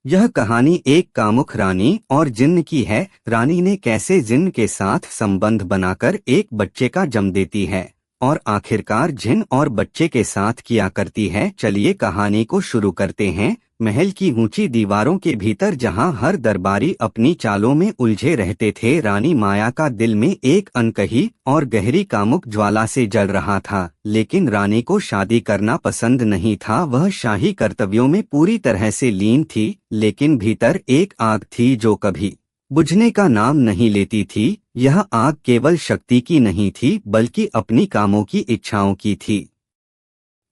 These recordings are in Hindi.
यह कहानी एक कामुक रानी और जिन्न की है। रानी ने कैसे जिन्न के साथ संबंध बनाकर एक बच्चे का जन्म देती है और आखिरकार जिन्न और बच्चे के साथ किया करती है। चलिए कहानी को शुरू करते हैं। महल की ऊंची दीवारों के भीतर जहां हर दरबारी अपनी चालों में उलझे रहते थे, रानी माया का दिल में एक अनकही और गहरी कामुक ज्वाला से जल रहा था। लेकिन रानी को शादी करना पसंद नहीं था। वह शाही कर्तव्यों में पूरी तरह से लीन थी, लेकिन भीतर एक आग थी जो कभी बुझने का नाम नहीं लेती थी। यह आग केवल शक्ति की नहीं थी, बल्कि अपनी कामों की इच्छाओं की थी,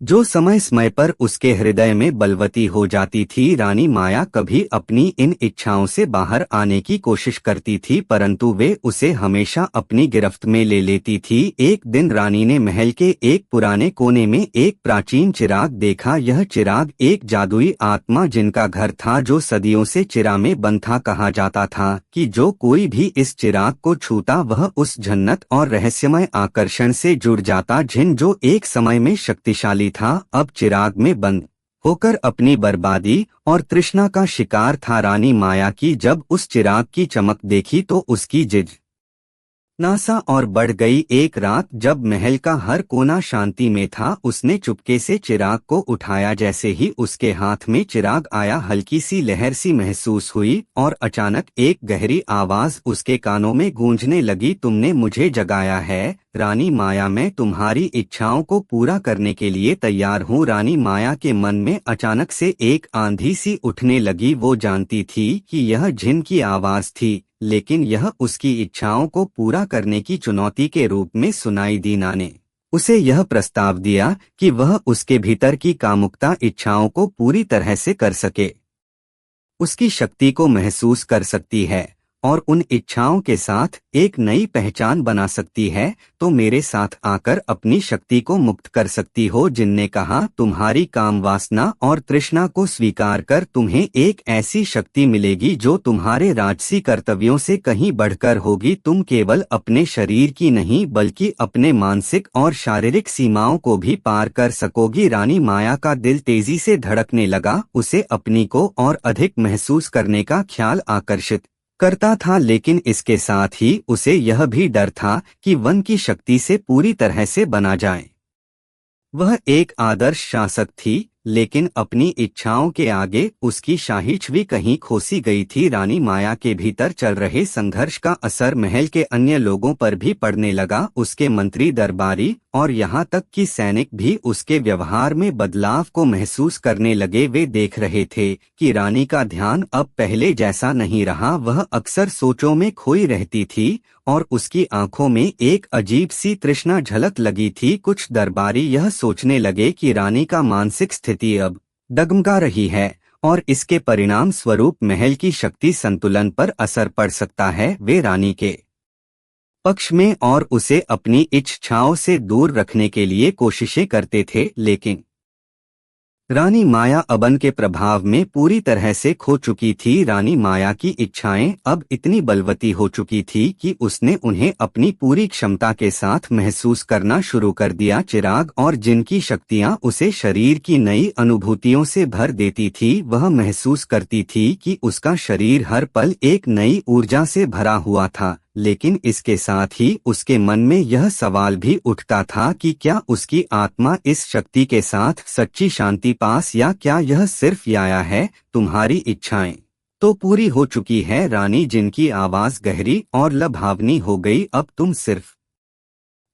जो समय समय पर उसके हृदय में बलवती हो जाती थी। रानी माया कभी अपनी इन इच्छाओं से बाहर आने की कोशिश करती थी, परंतु वे उसे हमेशा अपनी गिरफ्त में ले लेती थी। एक दिन रानी ने महल के एक पुराने कोने में एक प्राचीन चिराग देखा। यह चिराग एक जादुई आत्मा जिनका घर था, जो सदियों से चिरा में बंद था। कहा जाता था कि जो कोई भी इस चिराग को छूता वह उस जन्नत और रहस्यमय आकर्षण से जुड़ जाता जिन जो एक समय में शक्तिशाली था, अब चिराग में बंद होकर अपनी बर्बादी और तृष्णा का शिकार था। रानी माया की जब उस चिराग की चमक देखी तो उसकी जिज्ञासा और बढ़ गई। एक रात जब महल का हर कोना शांति में था, उसने चुपके से चिराग को उठाया। जैसे ही उसके हाथ में चिराग आया, हल्की सी लहर सी महसूस हुई और अचानक एक गहरी आवाज उसके कानों में गूंजने लगी, तुमने मुझे जगाया है रानी माया, मैं तुम्हारी इच्छाओं को पूरा करने के लिए तैयार हूँ। रानी माया के मन में अचानक से एक आंधी सी उठने लगी। वो जानती थी कि यह जिन्न की आवाज थी, लेकिन यह उसकी इच्छाओं को पूरा करने की चुनौती के रूप में सुनाई दी। ने उसे यह प्रस्ताव दिया कि वह उसके भीतर की कामुकता इच्छाओं को पूरी तरह से कर सके, उसकी शक्ति को महसूस कर सकती है और उन इच्छाओं के साथ एक नई पहचान बना सकती है। तो मेरे साथ आकर अपनी शक्ति को मुक्त कर सकती हो। जिनने कहा, तुम्हारी काम वासना और तृष्णा को स्वीकार कर तुम्हें एक ऐसी शक्ति मिलेगी जो तुम्हारे राजसी कर्तव्यों से कहीं बढ़कर होगी। तुम केवल अपने शरीर की नहीं, बल्कि अपने मानसिक और शारीरिक सीमाओं को भी पार कर सकोगी। रानी माया का दिल तेजी से धड़कने लगा। उसे अपनी को और अधिक महसूस करने का ख्याल आकर्षित करता था, लेकिन इसके साथ ही उसे यह भी डर था कि वन की शक्ति से पूरी तरह से बना जाए। वह एक आदर्श शासक थी, लेकिन अपनी इच्छाओं के आगे उसकी शाही छवि कहीं खोसी गई थी। रानी माया के भीतर चल रहे संघर्ष का असर महल के अन्य लोगों पर भी पड़ने लगा। उसके मंत्री, दरबारी और यहाँ तक कि सैनिक भी उसके व्यवहार में बदलाव को महसूस करने लगे। वे देख रहे थे कि रानी का ध्यान अब पहले जैसा नहीं रहा। वह अक्सर सोचों में खोई रहती थी और उसकी आंखों में एक अजीब सी तृष्णा झलक लगी थी। कुछ दरबारी यह सोचने लगे कि रानी का मानसिक स्थिति अब डगमगा रही है और इसके परिणाम स्वरूप महल की शक्ति संतुलन पर असर पड़ सकता है। वे रानी के पक्ष में और उसे अपनी इच्छाओं से दूर रखने के लिए कोशिशें करते थे, लेकिन रानी माया अबन के प्रभाव में पूरी तरह से खो चुकी थी। रानी माया की इच्छाएं अब इतनी बलवती हो चुकी थी कि उसने उन्हें अपनी पूरी क्षमता के साथ महसूस करना शुरू कर दिया। चिराग और जिनकी शक्तियां उसे शरीर की नई अनुभूतियों से भर देती थी। वह महसूस करती थी कि उसका शरीर हर पल एक नई ऊर्जा से भरा हुआ था, लेकिन इसके साथ ही उसके मन में यह सवाल भी उठता था कि क्या उसकी आत्मा इस शक्ति के साथ सच्ची शांति पास, या क्या यह सिर्फ याया है। तुम्हारी इच्छाएं तो पूरी हो चुकी है रानी, जिनकी आवाज गहरी और लुभावनी हो गई। अब तुम सिर्फ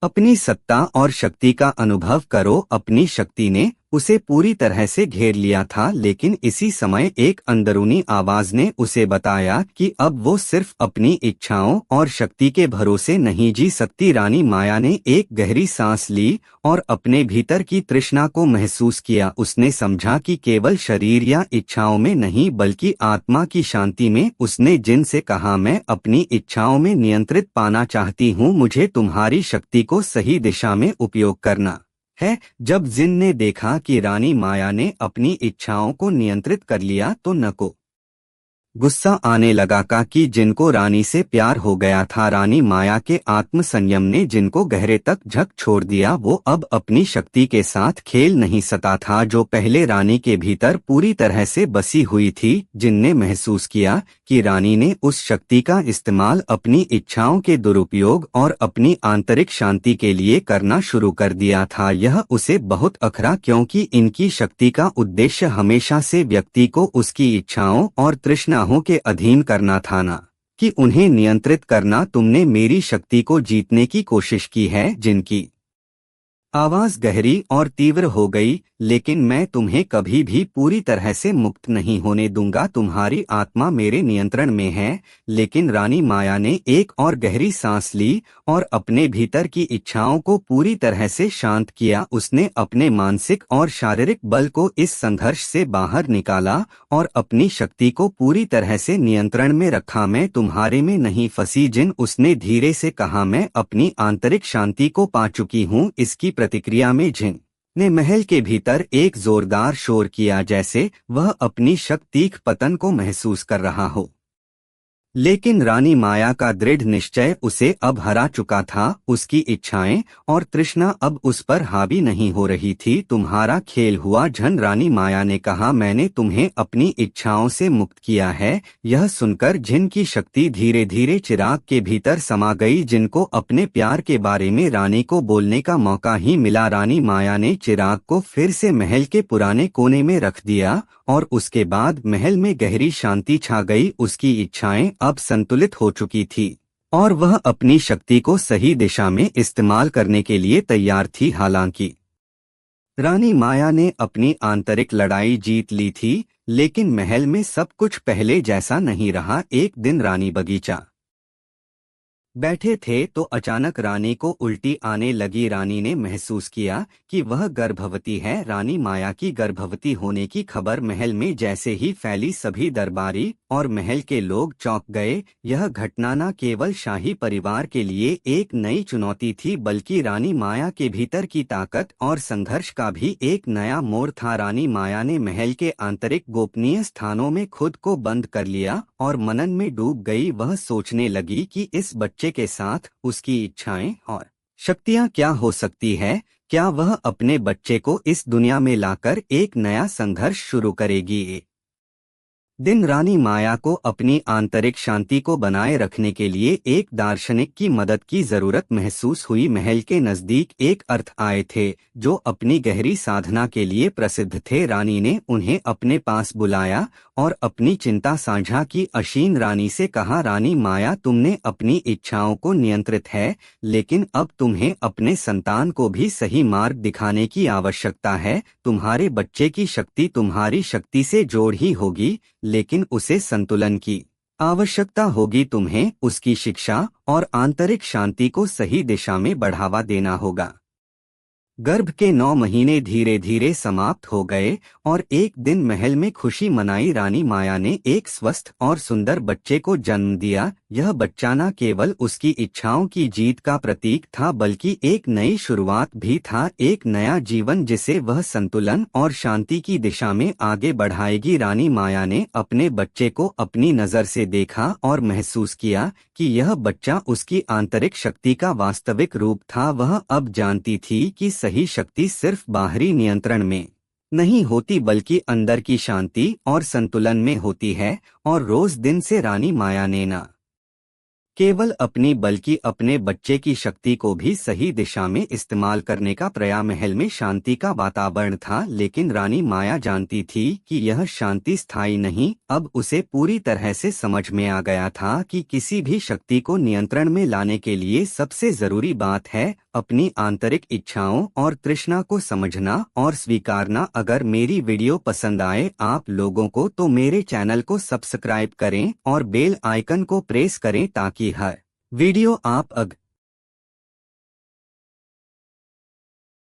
अपनी सत्ता और शक्ति का अनुभव करो। अपनी शक्ति ने उसे पूरी तरह से घेर लिया था, लेकिन इसी समय एक अंदरूनी आवाज ने उसे बताया कि अब वो सिर्फ अपनी इच्छाओं और शक्ति के भरोसे नहीं जी सकती। रानी माया ने एक गहरी सांस ली और अपने भीतर की तृष्णा को महसूस किया। उसने समझा कि केवल शरीर या इच्छाओं में नहीं, बल्कि आत्मा की शांति में। उसने जिन से कहा, मैं अपनी इच्छाओं में नियंत्रित पाना चाहती हूँ, मुझे तुम्हारी शक्ति को सही दिशा में उपयोग करना है। जब जिन ने देखा कि रानी माया ने अपनी इच्छाओं को नियंत्रित कर लिया, तो नको गुस्सा आने लगा कि जिनको रानी से प्यार हो गया था, रानी माया के आत्मसंयम ने जिनको गहरे तक झक छोड़ दिया, वो अब अपनी शक्ति के साथ खेल नहीं सकता था जो पहले रानी के भीतर पूरी तरह से बसी हुई थी। जिनने महसूस किया कि रानी ने उस शक्ति का इस्तेमाल अपनी इच्छाओं के दुरुपयोग और अपनी आंतरिक शांति के लिए करना शुरू कर दिया था, यह उसे बहुत अखरा, क्योंकि इनकी शक्ति का उद्देश्य हमेशा से व्यक्ति को उसकी इच्छाओं और तृष्णाओं के अधीन करना था, ना कि उन्हें नियंत्रित करना। तुमने मेरी शक्ति को जीतने की कोशिश की है। जिनकी आवाज गहरी और तीव्र हो गई, लेकिन मैं तुम्हें कभी भी पूरी तरह से मुक्त नहीं होने दूंगा। तुम्हारी आत्मा मेरे नियंत्रण में है। लेकिन रानी माया ने एक और गहरी सांस ली और अपने भीतर की इच्छाओं को पूरी तरह से शांत किया। उसने अपने मानसिक और शारीरिक बल को इस संघर्ष से बाहर निकाला और अपनी शक्ति को पूरी तरह से नियंत्रण में रखा। मैं तुम्हारे में नहीं फंसी जिन, उसने धीरे से कहा। मैं अपनी आंतरिक शांति को पा चुकी हूँ। इसकी प्रतिक्रिया में जिन ने महल के भीतर एक जोरदार शोर किया, जैसे वह अपनी शक्ति पतन को महसूस कर रहा हो। लेकिन रानी माया का दृढ़ निश्चय उसे अब हरा चुका था। उसकी इच्छाएं और तृष्णा अब उस पर हावी नहीं हो रही थी। तुम्हारा खेल हुआ झन, रानी माया ने कहा। मैंने तुम्हें अपनी इच्छाओं से मुक्त किया है। यह सुनकर जिन की शक्ति धीरे धीरे चिराग के भीतर समा गई, जिनको अपने प्यार के बारे में रानी को बोलने का मौका ही मिला। रानी माया ने चिराग को फिर से महल के पुराने कोने में रख दिया और उसके बाद महल में गहरी शांति छा गई। उसकी इच्छाएं अब संतुलित हो चुकी थी और वह अपनी शक्ति को सही दिशा में इस्तेमाल करने के लिए तैयार थी। हालांकि रानी माया ने अपनी आंतरिक लड़ाई जीत ली थी, लेकिन महल में सब कुछ पहले जैसा नहीं रहा। एक दिन रानी बगीचा बैठे थे तो अचानक रानी को उल्टी आने लगी। रानी ने महसूस किया कि वह गर्भवती है। रानी माया की गर्भवती होने की खबर महल में जैसे ही फैली, सभी दरबारी और महल के लोग चौंक गए। यह घटना न केवल शाही परिवार के लिए एक नई चुनौती थी, बल्कि रानी माया के भीतर की ताकत और संघर्ष का भी एक नया मोड़ था। रानी माया ने महल के आंतरिक गोपनीय स्थानों में खुद को बंद कर लिया और मनन में डूब गई। वह सोचने लगी कि इस बच्चे के साथ उसकी इच्छाएं और शक्तियां क्या हो सकती है। क्या वह अपने बच्चे को इस दुनिया में लाकर एक नया संघर्ष शुरू करेगी। दिन रानी माया को अपनी आंतरिक शांति को बनाए रखने के लिए एक दार्शनिक की मदद की जरूरत महसूस हुई। महल के नजदीक एक अर्थ आए थे जो अपनी गहरी साधना के लिए प्रसिद्ध थे। रानी ने उन्हें अपने पास बुलाया और अपनी चिंता साझा की। अशीन रानी से कहा, रानी माया, तुमने अपनी इच्छाओं को नियंत्रित है, लेकिन अब तुम्हें अपने संतान को भी सही मार्ग दिखाने की आवश्यकता है। तुम्हारे बच्चे की शक्ति तुम्हारी शक्ति से जोड़ ही होगी, लेकिन उसे संतुलन की आवश्यकता होगी। तुम्हें उसकी शिक्षा और आंतरिक शांति को सही दिशा में बढ़ावा देना होगा। गर्भ के 9 महीने धीरे धीरे समाप्त हो गए और एक दिन महल में खुशी मनाई। रानी माया ने एक स्वस्थ और सुंदर बच्चे को जन्म दिया। यह बच्चा न केवल उसकी इच्छाओं की जीत का प्रतीक था, बल्कि एक नई शुरुआत भी था, एक नया जीवन जिसे वह संतुलन और शांति की दिशा में आगे बढ़ाएगी। रानी माया ने अपने बच्चे को अपनी नजर से देखा और महसूस किया कि यह बच्चा उसकी आंतरिक शक्ति का वास्तविक रूप था। वह अब जानती थी कि सही शक्ति सिर्फ बाहरी नियंत्रण में नहीं होती, बल्कि अंदर की शांति और संतुलन में होती है। और रोज दिन से रानी माया ने न केवल अपनी बल्कि अपने बच्चे की शक्ति को भी सही दिशा में इस्तेमाल करने का प्रयास। महल में शांति का वातावरण था, लेकिन रानी माया जानती थी कि यह शांति स्थायी नहीं। अब उसे पूरी तरह से समझ में आ गया था कि किसी भी शक्ति को नियंत्रण में लाने के लिए सबसे जरूरी बात है अपनी आंतरिक इच्छाओं और तृष्णा को समझना और स्वीकारना। अगर मेरी वीडियो पसंद आए आप लोगों को तो मेरे चैनल को सब्सक्राइब करें और बेल आइकन को प्रेस करें ताकि हर वीडियो आप